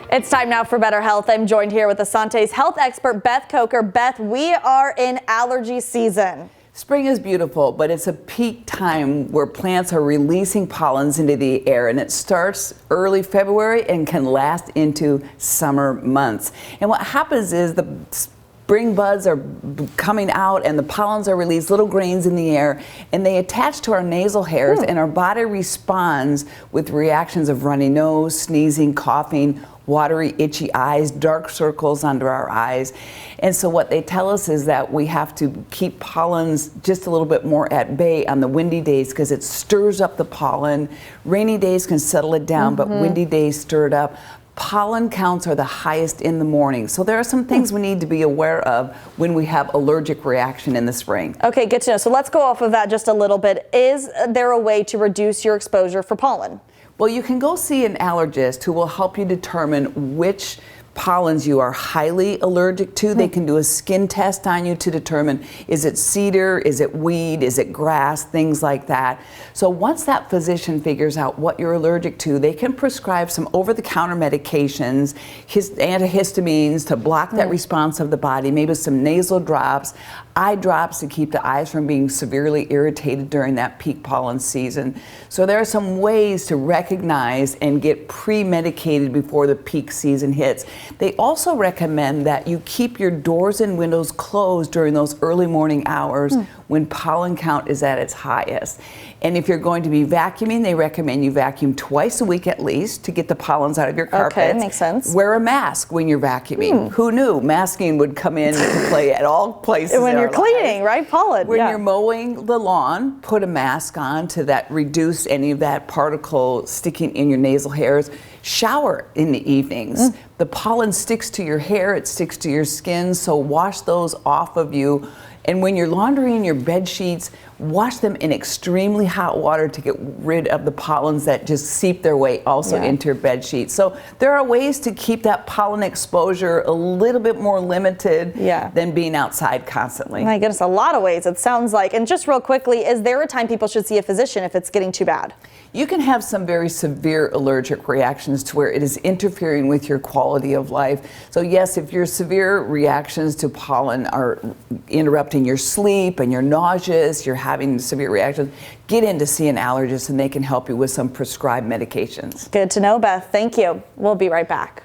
It's time now for Better Health. I'm joined here with Asante's health expert, Beth Coker. Beth, we are in allergy season. Spring is beautiful, but it's a peak time where plants are releasing pollens into the air, and it starts early February and can last into summer months. And what happens is the spring buds are coming out and the pollens are released, little grains in the air, and they attach to our nasal hairs, and our body responds with reactions of runny nose, sneezing, coughing, watery, itchy eyes, dark circles under our eyes. And so what they tell us is that we have to keep pollens just a little bit more at bay on the windy days because it stirs up the pollen. Rainy days can settle it down, but windy days stir it up. Pollen counts are the highest in the morning. So there are some things we need to be aware of when we have allergic reaction in the spring. Okay, good to know. So let's go off of that just a little bit. Is there a way to reduce your exposure for pollen? Well, you can go see an allergist who will help you determine which pollens you are highly allergic to. They can do a skin test on you to determine, is it cedar, is it weed, is it grass, things like that. So once that physician figures out what you're allergic to, they can prescribe some over-the-counter medications, antihistamines to block that response of the body, maybe some nasal drops, eye drops to keep the eyes from being severely irritated during that peak pollen season. So there are some ways to recognize and get pre-medicated before the peak season hits. They also recommend that you keep your doors and windows closed during those early morning hours when pollen count is at its highest. And if you're going to be vacuuming, they recommend you vacuum twice a week at least to get the pollens out of your carpets. Okay, makes sense. Wear a mask when you're vacuuming. Who knew masking would come into play at all places when in you're our cleaning, lives. right? Pollen. When you're mowing the lawn, put a mask on to reduce any of that particle sticking in your nasal hairs. Shower in the evenings. The pollen sticks to your hair, it sticks to your skin, so wash those off of you. And when you're laundering your bed sheets, wash them in extremely hot water to get rid of the pollens that just seep their way also into your bed sheets. So there are ways to keep that pollen exposure a little bit more limited than being outside constantly. My goodness, a lot of ways it sounds like. And just real quickly, is there a time people should see a physician if it's getting too bad? You can have some very severe allergic reactions to where it is interfering with your quality of life. So yes, if your severe reactions to pollen are interrupting your sleep and you're nauseous, you're having severe reactions, get in to see an allergist and they can help you with some prescribed medications. Good to know, Beth. Thank you. We'll be right back.